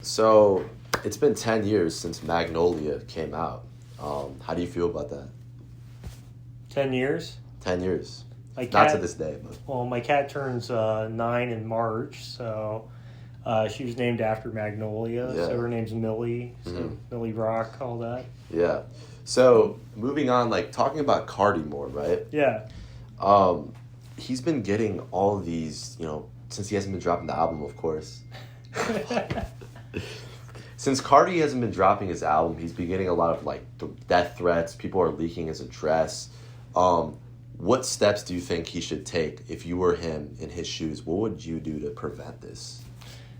So it's been 10 years since Magnolia came out. How do you feel about that? 10 years? 10 years. My Not cat, to this day, but. Well, my cat turns 9 in March, so she was named after Magnolia. Yeah. So her name's Millie. So Millie Rock, all that. Yeah. So moving on, like talking about Cardi more, right? Yeah. He's been getting all of these, since he hasn't been dropping the album, of course. Since Cardi hasn't been dropping his album, he's been getting a lot of like death threats. People are leaking his address. What steps do you think he should take if you were him in his shoes? What would you do to prevent this?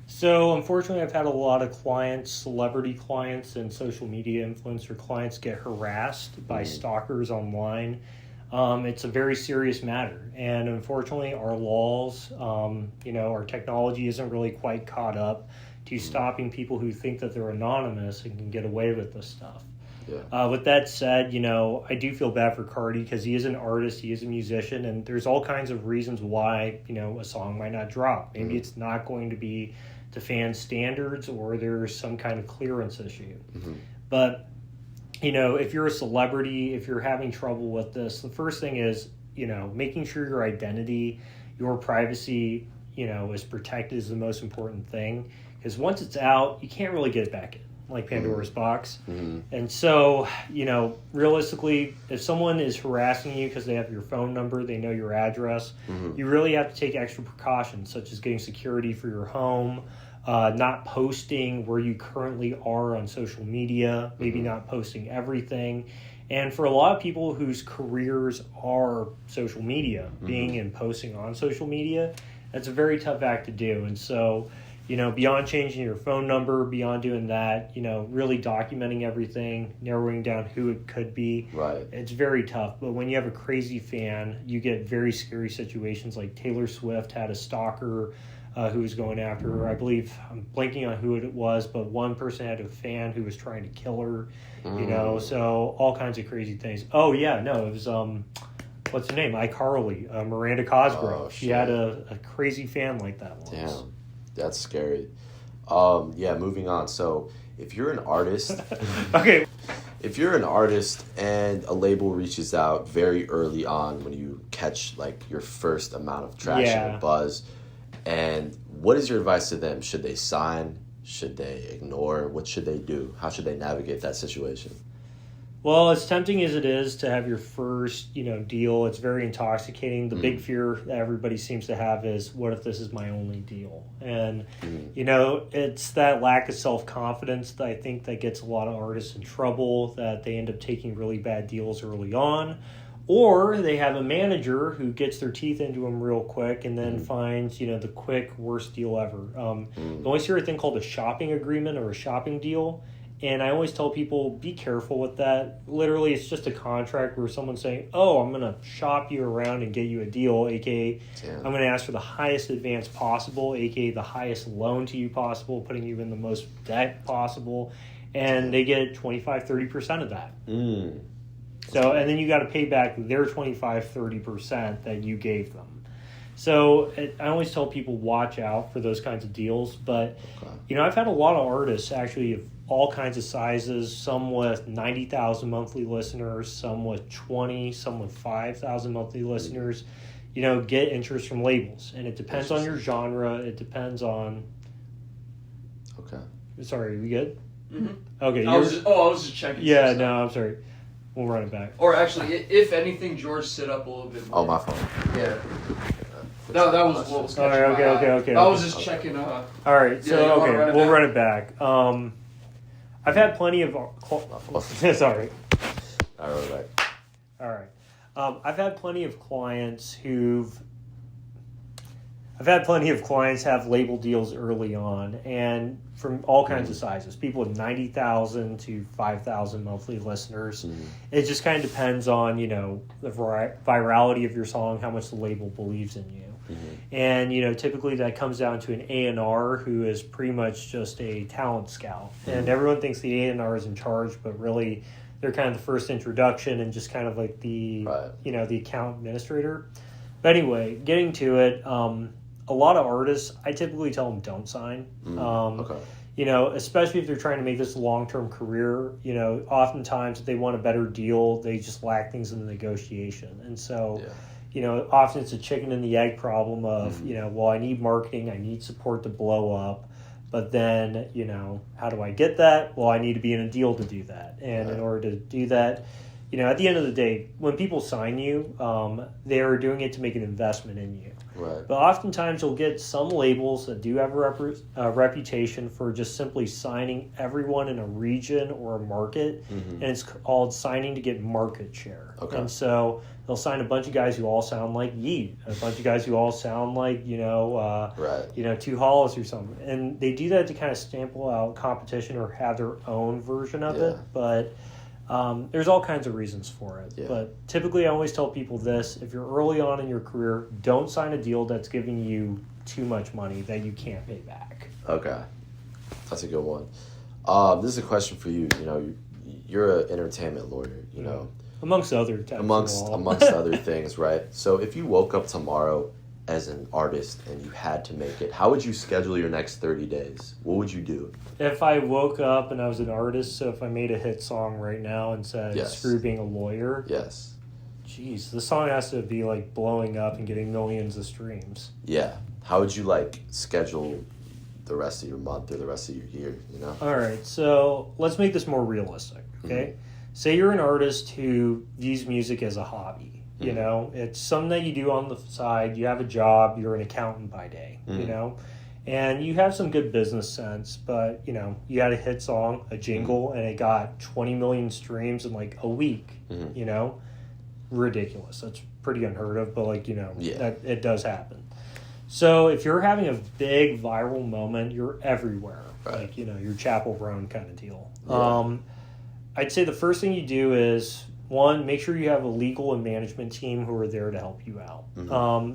So, unfortunately, I've had a lot of clients, celebrity clients, and social media influencer clients get harassed by stalkers online. It's a very serious matter. And unfortunately, our laws, our technology isn't really quite caught up to stopping people who think that they're anonymous and can get away with this stuff. Yeah. With that said, I do feel bad for Cardi because he is an artist, he is a musician, and there's all kinds of reasons why, a song might not drop. Maybe it's not going to be to fan standards or there's some kind of clearance issue. But, if you're a celebrity, if you're having trouble with this, the first thing is, making sure your identity, your privacy, is protected is the most important thing. Because once it's out, you can't really get it back in, like Pandora's box. And so, realistically, if someone is harassing you because they have your phone number, they know your address, you really have to take extra precautions, such as getting security for your home, not posting where you currently are on social media, maybe not posting everything. And for a lot of people whose careers are social media, being and posting on social media, that's a very tough act to do. And so, beyond changing your phone number, beyond doing that, really documenting everything, narrowing down who it could be. Right. It's very tough. But when you have a crazy fan, you get very scary situations like Taylor Swift had a stalker who was going after her. I believe, I'm blanking on who it was, but one person had a fan who was trying to kill her, so all kinds of crazy things. Oh, yeah, no, it was, what's her name? iCarly, Miranda Cosgrove. Oh, she had a crazy fan like that once. Damn. That's scary. Moving on. So if you're an artist, Okay. if you're an artist and a label reaches out very early on when you catch like your first amount of traction or buzz, and what is your advice to them? Should they sign? Should they ignore? What should they do? How should they navigate that situation? Well, as tempting as it is to have your first, deal, it's very intoxicating. The big fear that everybody seems to have is, what if this is my only deal? And, it's that lack of self-confidence that I think that gets a lot of artists in trouble, that they end up taking really bad deals early on. Or they have a manager who gets their teeth into them real quick and then finds, the quick worst deal ever. You always hear a thing called a shopping agreement or a shopping deal. And I always tell people, be careful with that. Literally, it's just a contract where someone's saying, oh, I'm going to shop you around and get you a deal, a.k.a. I'm going to ask for the highest advance possible, a.k.a. the highest loan to you possible, putting you in the most debt possible. And they get 25-30% of that. So, and then you got to pay back their 25-30% that you gave them. So I always tell people, watch out for those kinds of deals. But, I've had a lot of artists actually of all kinds of sizes, some with 90,000 monthly listeners, some with 20, some with 5,000 monthly listeners, get interest from labels. And it depends on your genre. It depends on... Okay. Sorry, are we good? Mm-hmm. Okay. I was just checking. Yeah, no, I'm sorry. We'll run it back. Or actually, if anything, George, sit up a little bit more. Oh, my fault. Yeah. That was what was catching All right, okay. I was just checking. All right, so we'll run it back. I've had plenty of... Sorry. All right. All right. I've had plenty of clients have label deals early on, and from all kinds of sizes. People with 90,000 to 5,000 monthly listeners. It just kind of depends on, the virality of your song, how much the label believes in you. And, typically that comes down to an A&R who is pretty much just a talent scout. And everyone thinks the A&R is in charge, but really they're kind of the first introduction and just kind of like the, the account administrator. But anyway, getting to it, a lot of artists, I typically tell them don't sign. Okay. especially if they're trying to make this a long-term career, oftentimes if they want a better deal, they just lack things in the negotiation. And so, often it's a chicken and the egg problem of, well, I need marketing, I need support to blow up. But then, how do I get that? Well, I need to be in a deal to do that. And in order to do that, at the end of the day, when people sign you, they are doing it to make an investment in you. Right. But oftentimes you'll get some labels that do have a reputation for just simply signing everyone in a region or a market, and it's called signing to get market share. Okay. And so they'll sign a bunch of guys who all sound like Yeet, a bunch of guys who all sound like, Two Hollows or something. And they do that to kind of stample out competition or have their own version of it. But there's all kinds of reasons for it. Yeah. But typically I always tell people this: if you're early on in your career, don't sign a deal that's giving you too much money that you can't pay back. Okay. That's a good one. This is a question for you. You're an entertainment lawyer, Amongst other types amongst other things, right? So if you woke up tomorrow as an artist and you had to make it, how would you schedule your next 30 days? What would you do? If I woke up and I was an artist, so if I made a hit song right now and said, screw being a lawyer. Yes. Jeez, the song has to be like blowing up and getting millions of streams. Yeah. How would you schedule the rest of your month or the rest of your year, All right, so let's make this more realistic, okay? Say you're an artist who views music as a hobby. It's something that you do on the side. You have a job. You're an accountant by day, and you have some good business sense, but, you had a hit song, a jingle, and it got 20 million streams in like a week, ridiculous. That's pretty unheard of, but that it does happen. So if you're having a big viral moment, you're everywhere, right. You're Chappell Roan kind of deal. Yeah. I'd say the first thing you do is, one, make sure you have a legal and management team who are there to help you out.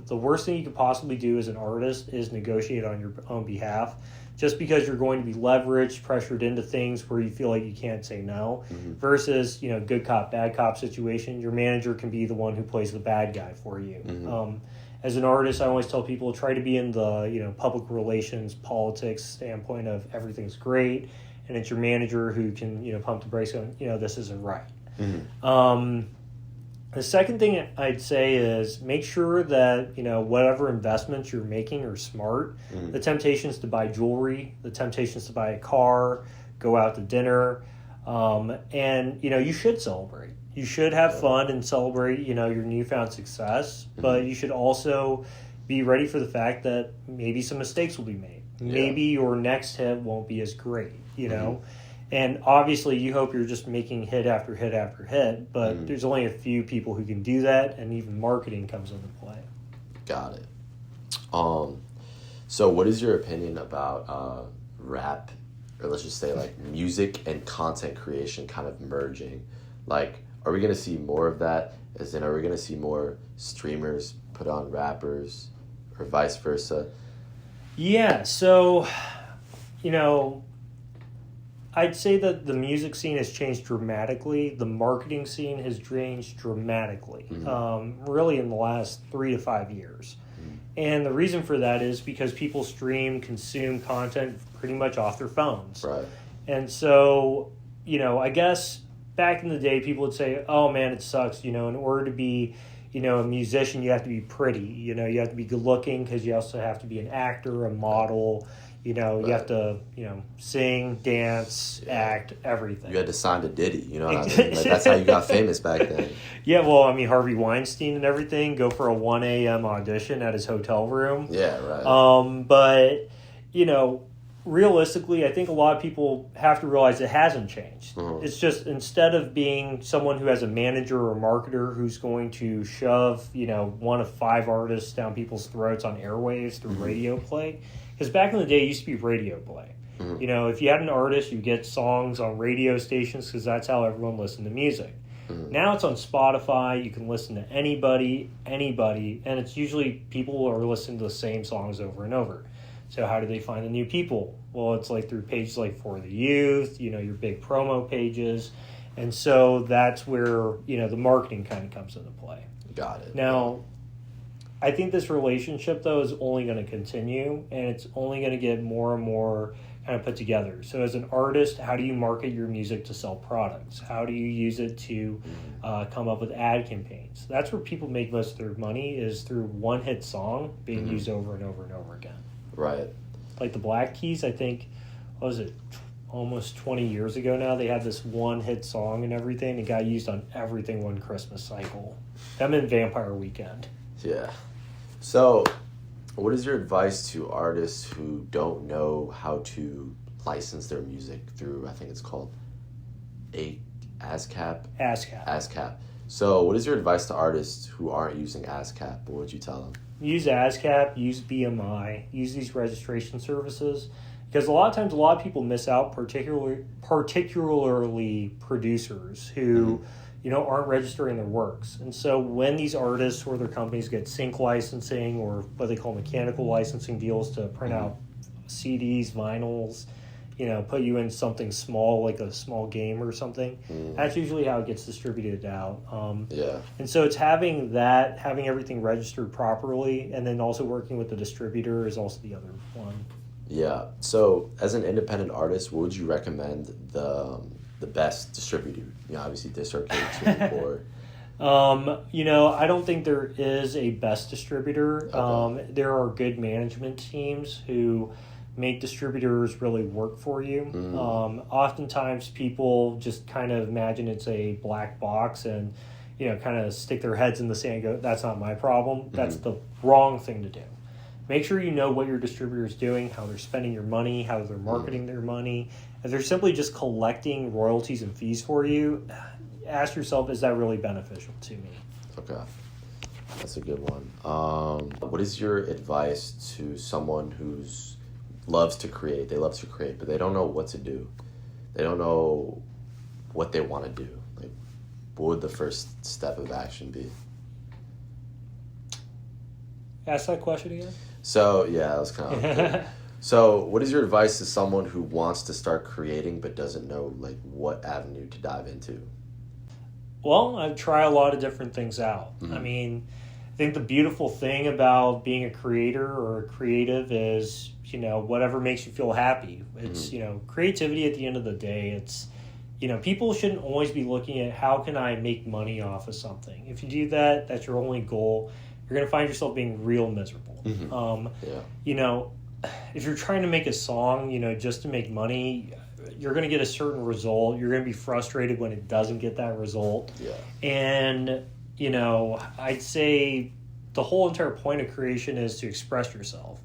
The worst thing you could possibly do as an artist is negotiate on your own behalf, just because you're going to be leveraged, pressured into things where you feel like you can't say no, versus, good cop, bad cop situation. Your manager can be the one who plays the bad guy for you. As an artist, I always tell people, try to be in the, public relations, politics standpoint of everything's great, and it's your manager who can, pump the brakes on, this isn't right. The second thing I'd say is make sure that, whatever investments you're making are smart. The temptations to buy jewelry, the temptations to buy a car, go out to dinner, and, you should celebrate. You should have fun and celebrate, your newfound success, but you should also be ready for the fact that maybe some mistakes will be made. Maybe your next hit won't be as great, And obviously you hope you're just making hit after hit after hit, but there's only a few people who can do that, and even marketing comes into play. Got it. So what is your opinion about rap, or let's just say music and content creation kind of merging? Are we going to see more of that? As in, are we going to see more streamers put on rappers or vice versa? Yeah, so, I'd say that the music scene has changed dramatically. The marketing scene has changed dramatically, really in the last 3 to 5 years. And the reason for that is because people consume content pretty much off their phones. Right. And so, I guess back in the day, people would say, oh man, it sucks. In order to be, a musician, you have to be pretty. You have to be good looking, because you also have to be an actor, a model. You have to, sing, dance, act, everything. You had to sign to Diddy, that's how you got famous back then. Yeah, well, Harvey Weinstein and everything, go for a 1 a.m. audition at his hotel room. Yeah, right. But, realistically, I think a lot of people have to realize it hasn't changed. It's just, instead of being someone who has a manager or a marketer who's going to shove, 1 of 5 artists down people's throats on airwaves through radio play, because back in the day, it used to be radio play. If you had an artist, you get songs on radio stations, because that's how everyone listened to music. Now it's on Spotify. You can listen to anybody, and it's usually people who are listening to the same songs over and over. So how do they find the new people? Well, it's through pages like For the Youth, your big promo pages. And so that's where, the marketing kind of comes into play. Got it. Now, I think this relationship, though, is only going to continue, and it's only going to get more and more kind of put together. So as an artist, how do you market your music to sell products? How do you use it to come up with ad campaigns? That's where people make most of their money, is through one hit song being used over and over and over again. Right. Like the Black Keys, I think, what was it, almost 20 years ago now, they had this one hit song and everything. It got used on everything one Christmas cycle. Them and Vampire Weekend. Yeah. So, what is your advice to artists who don't know how to license their music through, I think it's called ASCAP? ASCAP. So, what is your advice to artists who aren't using ASCAP? What would you tell them? Use ASCAP, use BMI, use these registration services. Because a lot of times, a lot of people miss out, particularly producers who, aren't registering their works. And so when these artists or their companies get sync licensing, or what they call mechanical licensing deals to print out CDs, vinyls, put you in something small, like a small game or something, that's usually how it gets distributed out. And so it's having everything registered properly, and then also working with the distributor is also the other one. Yeah. So, as an independent artist, what would you recommend the best distributor? Obviously, DistroKid, or. I don't think there is a best distributor. Okay. There are good management teams who make distributors really work for you. Oftentimes, people just kind of imagine it's a black box and kind of stick their heads in the sand and go, "That's not my problem." That's the wrong thing to do. Make sure you know what your distributor is doing, how they're spending your money, how they're marketing their money. If they're simply just collecting royalties and fees for you, ask yourself, is that really beneficial to me? Okay. That's a good one. What is your advice to someone who's loves to create? They love to create, but they don't know what to do. They don't know what they want to do. Like, what would the first step of action be? Ask that question again. So, yeah, that was kind of cool. So, what is your advice to someone who wants to start creating but doesn't know what avenue to dive into? Well, I've tried a lot of different things out. I mean, I think the beautiful thing about being a creator or a creative is, whatever makes you feel happy. It's, creativity at the end of the day. It's, people shouldn't always be looking at how can I make money off of something. If you do that, that's your only goal. You're going to find yourself being real miserable. If you're trying to make a song, just to make money, you're going to get a certain result. You're going to be frustrated when it doesn't get that result. Yeah. And, I'd say the whole entire point of creation is to express yourself.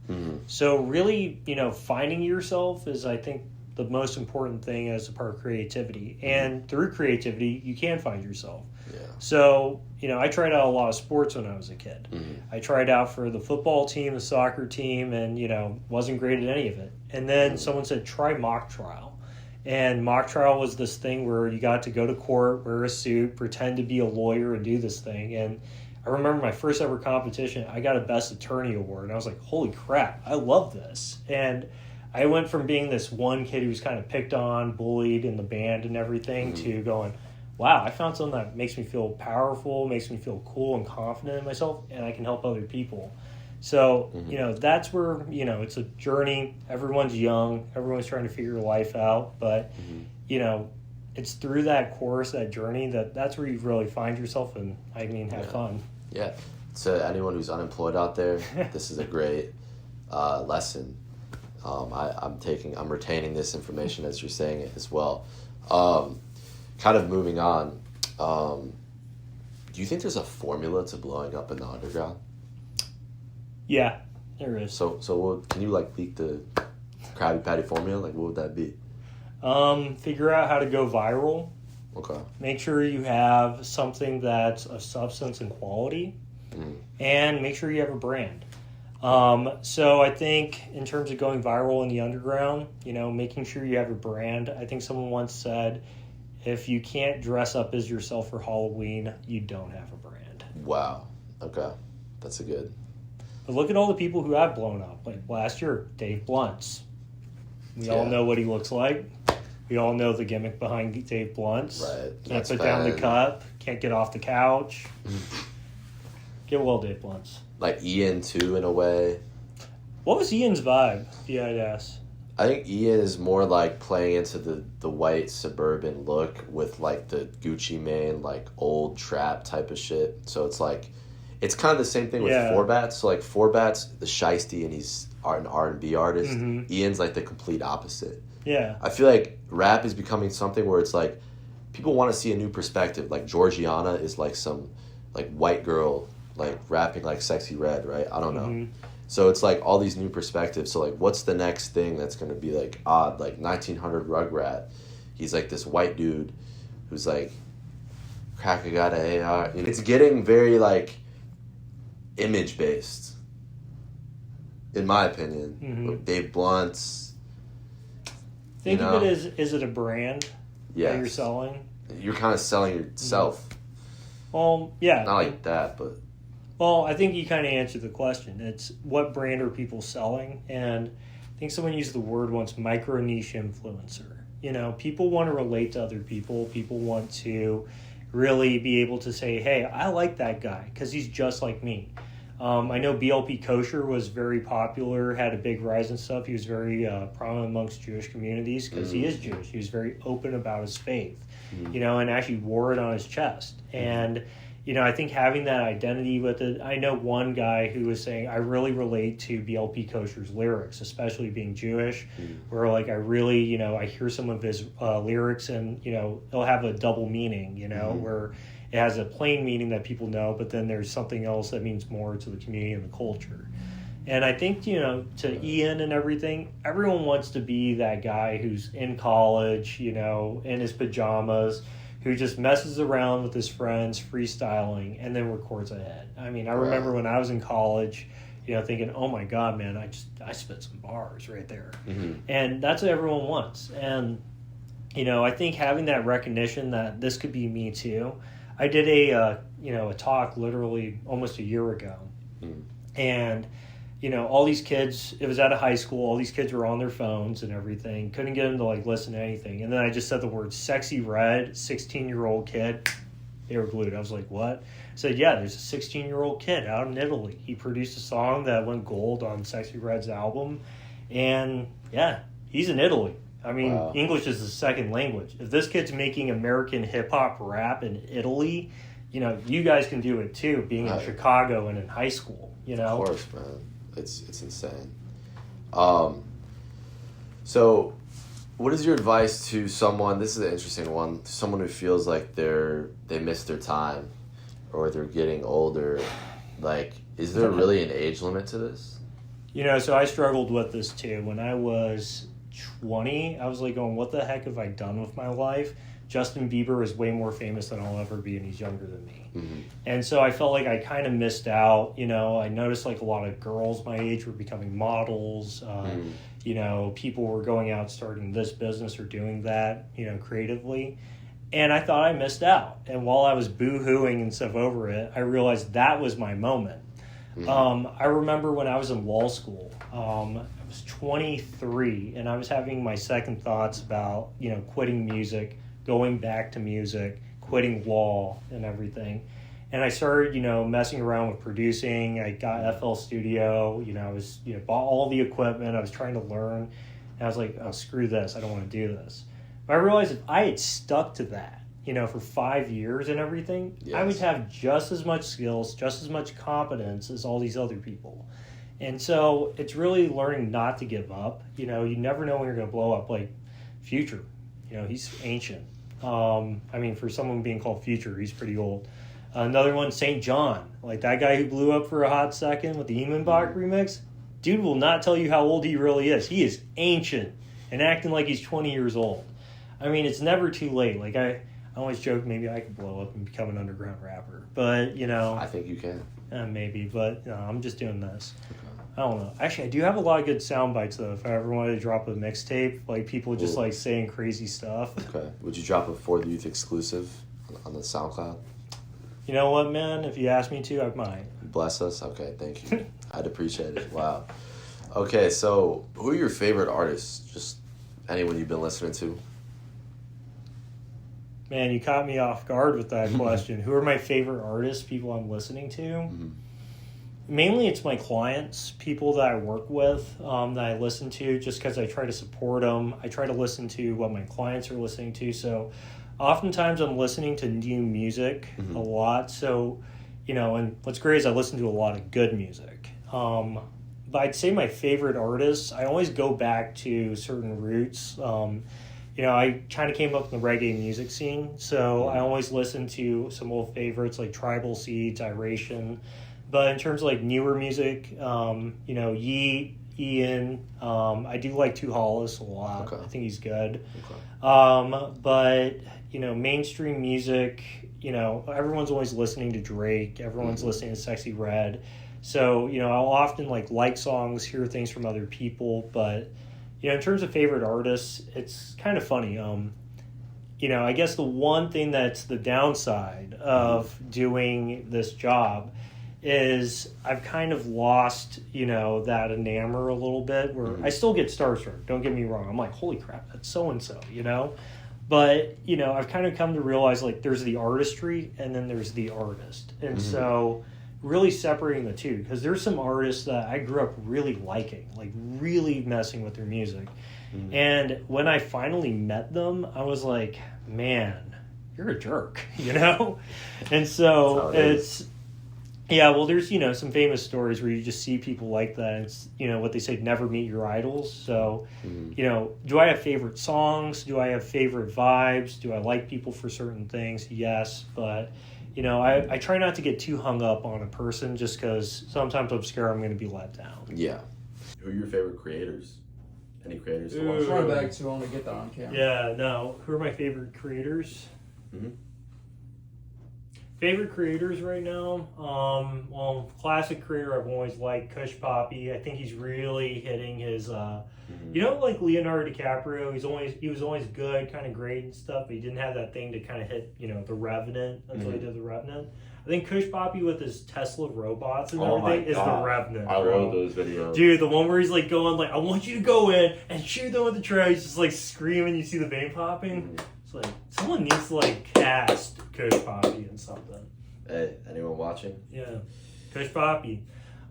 So really, finding yourself is, I think, the most important thing as a part of creativity. And through creativity, you can find yourself. Yeah. So, I tried out a lot of sports when I was a kid. I tried out for the football team, the soccer team, and, wasn't great at any of it. And then someone said, try mock trial. And mock trial was this thing where you got to go to court, wear a suit, pretend to be a lawyer, and do this thing. And I remember my first ever competition, I got a Best Attorney award. And I was like, holy crap, I love this. And I went from being this one kid who was kind of picked on, bullied in the band and everything, to going, wow, I found something that makes me feel powerful, makes me feel cool and confident in myself, and I can help other people. So, that's where, it's a journey. Everyone's young. Everyone's trying to figure life out. But, it's through that course, that journey, that's where you really find yourself and, have fun. Yeah. To anyone who's unemployed out there, this is a great lesson. I'm retaining this information as you're saying it as well. Kind of moving on, do you think there's a formula to blowing up in the underground? Yeah, there is. So can you leak the Krabby Patty formula? What would that be? Figure out how to go viral. Okay. Make sure you have something that's of substance and quality, and make sure you have a brand. So I think in terms of going viral in the underground, making sure you have a brand. I think someone once said, if you can't dress up as yourself for Halloween, you don't have a brand. Wow. Okay. That's a good. But look at all the people who have blown up. Like last year, Dave Bluntz. We all know what he looks like. We all know the gimmick behind Dave Bluntz. Right. Can't put down the cup. Can't get off the couch. Get well, Dave Bluntz. like Ian too in a way. What was Ian's vibe, if you had to ask? I think Ian is more like playing into the white suburban look with like the Gucci Mane, like old trap type of shit. So it's like, it's kind of the same thing with Forbats. So like Forbats, the shiesty, and he's an R&B artist. Mm-hmm. Ian's like the complete opposite. Yeah. I feel like rap is becoming something where it's like, people want to see a new perspective. Like Georgiana is like some like white girl like rapping like Sexy Red, right? I don't know. Mm-hmm. So it's like all these new perspectives. So like, what's the next thing that's gonna be like odd? Like 1900 Rugrat, he's like this white dude who's like, cracker got a AR. It's getting very like image based, in my opinion. Mm-hmm. Dave Blunt's. Think of it as, is it a brand that you're selling? You're kind of selling yourself. Well, yeah. Not like that, but. Well, I think you kind of answered the question. It's what brand are people selling? And I think someone used the word once, micro niche influencer. You know, people want to relate to other people. People want to really be able to say, hey, I like that guy because he's just like me. I know BLP Kosher was very popular, had a big rise and stuff. He was very prominent amongst Jewish communities because he is Jewish. He was very open about his faith, you know, and actually wore it on his chest. And you know, I think having that identity with it, I know one guy who was saying, I really relate to BLP Kosher's lyrics, especially being Jewish, where like I really, you know, I hear some of his lyrics and, you know, it'll have a double meaning, you know, where it has a plain meaning that people know, but then there's something else that means more to the community and the culture. And I think, you know, to Ian and everything, everyone wants to be that guy who's in college, you know, in his pajamas, who just messes around with his friends, freestyling, and then records a hit. I mean, I remember when I was in college, you know, thinking, oh my God, man, I spit some bars right there. Mm-hmm. And that's what everyone wants. And, you know, I think having that recognition that this could be me too. I did a talk literally almost a year ago. Mm. And, you know, all these kids, it was at a high school, all these kids were on their phones and everything, couldn't get them to like listen to anything. And then I just said the word Sexy Red, 16-year-old kid. They were glued. I was like, what? I said, yeah, there's a 16-year-old kid out in Italy. He produced a song that went gold on Sexy Red's album. And yeah, he's in Italy. I mean, wow. English is the second language. If this kid's making American hip-hop rap in Italy, you know, you guys can do it too, being in Chicago and in high school, you know? Of course, man. It's insane. So what is your advice to someone, this is an interesting one, someone who feels like they missed their time or they're getting older? Like, is there really an age limit to this? You know, so I struggled with this too. When I was 20, I was like going, what the heck have I done with my life? Justin Bieber is way more famous than I'll ever be, and he's younger than me. Mm-hmm. And so I felt like I kind of missed out. You know, I noticed like a lot of girls my age were becoming models. You know, people were going out starting this business or doing that, you know, creatively. And I thought I missed out. And while I was boo-hooing and stuff over it, I realized that was my moment. Mm-hmm. I remember when I was in law school, I was 23, and I was having my second thoughts about, you know, quitting music, going back to music, quitting law and everything. And I started, you know, messing around with producing. I got FL Studio, you know, I was, you know, bought all the equipment. I was trying to learn. And I was like, oh, screw this. I don't want to do this. But I realized if I had stuck to that, you know, for 5 years and everything, yes, I would have just as much skills, just as much competence as all these other people. And so it's really learning not to give up. You know, you never know when you're going to blow up. Like Future, you know, he's ancient. I mean, for someone being called Future, he's pretty old. Another one, St. John. Like that guy who blew up for a hot second with the Emenbach remix. Dude will not tell you how old he really is. He is ancient and acting like he's 20 years old. I mean, it's never too late. Like I always joke maybe I could blow up and become an underground rapper. But, you know. I think you can. Maybe, but no, I'm just doing this. Okay. I don't know. Actually, I do have a lot of good sound bites, though. If I ever wanted to drop a mixtape, like people just like saying crazy stuff. Okay. Would you drop a For the Youth exclusive on the SoundCloud? You know what, man? If you ask me to, I might. Bless us? Okay, thank you. I'd appreciate it. Wow. Okay, so who are your favorite artists? Just anyone you've been listening to? Man, you caught me off guard with that question. Who are my favorite artists, people I'm listening to? Mm-hmm. mainly it's my clients, people that I work with, that I listen to, just because I try to support them. I try to listen to what my clients are listening to. So oftentimes I'm listening to new music a lot. So, and what's great is I listen to a lot of good music. But I'd say my favorite artists, I always go back to certain roots. I kind of came up in the reggae music scene, so I always listen to some old favorites like Tribal Seeds, Iration. But in terms of like newer music, Yeat, Ian, I do like Tu Hollis a lot. Okay. I think he's good. Okay. But mainstream music, everyone's always listening to Drake. Everyone's listening to Sexy Red. So, I'll often like songs, hear things from other people. But, in terms of favorite artists, it's kind of funny. I guess the one thing that's the downside of doing this job is I've kind of lost, that enamor a little bit where I still get starstruck. Don't get me wrong. I'm like, holy crap, that's so-and-so, But, I've kind of come to realize like there's the artistry and then there's the artist. And so really separating the two, because there's some artists that I grew up really liking, like really messing with their music. And when I finally met them, I was like, man, you're a jerk, And so it's... Yeah, well, there's, some famous stories where you just see people like that. It's, what they say, never meet your idols. So, do I have favorite songs? Do I have favorite vibes? Do I like people for certain things? Yes. But, I try not to get too hung up on a person just because sometimes I'm scared I'm going to be let down. Yeah. Who are your favorite creators? Any creators to watch? Let's run back to, I want to get that on camera. Yeah, no. Who are my favorite creators? Favorite creators right now? Classic creator I've always liked, Kush Poppy. I think he's really hitting his, like Leonardo DiCaprio. He was always good, kind of great and stuff, but he didn't have that thing to kind of hit, The Revenant until he did The Revenant. I think Kush Poppy with his Tesla robots and everything is The Revenant. I love those videos. Dude, the one where he's like going like, I want you to go in and shoot them with the trail. He's just like screaming. You see the vein popping. It's like someone needs to like cast Kush Poppy and something. Hey, anyone watching? Yeah, Kush Poppy.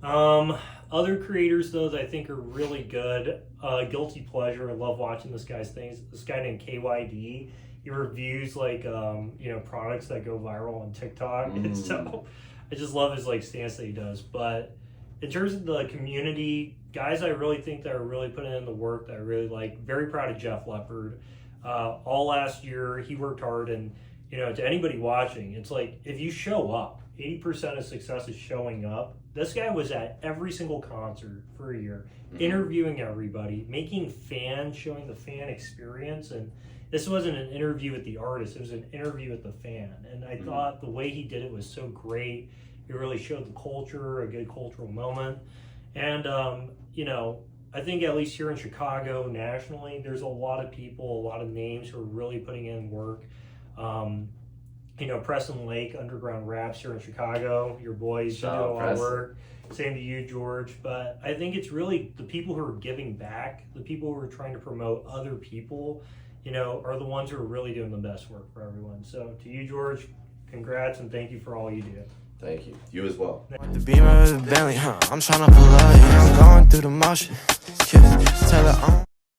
Other creators though that I think are really good. Guilty pleasure. I love watching this guy's things. This guy named KYD. He reviews like products that go viral on TikTok, and so I just love his like stance that he does. But in terms of the community, guys, I really think that are really putting in the work that I really like. Very proud of Jeff Leppard. All last year, he worked hard, and to anybody watching, it's like if you show up, 80% of success is showing up. This guy was at every single concert for a year, interviewing everybody, making fans, showing the fan experience, and this wasn't an interview with the artist, it was an interview with the fan. And I thought the way he did it was so great. It really showed the culture, a good cultural moment. And, I think at least here in Chicago, nationally, there's a lot of people, a lot of names who are really putting in work. Preston Lake, Underground Raps here in Chicago, your boys do a lot of work. Same to you, George. But I think it's really the people who are giving back, the people who are trying to promote other people, are the ones who are really doing the best work for everyone. So to you, George, congrats and thank you for all you do. Thank you. You as well. The Beamer, the Bentley, I'm trying to pull up, I'm going through the motion. Tell her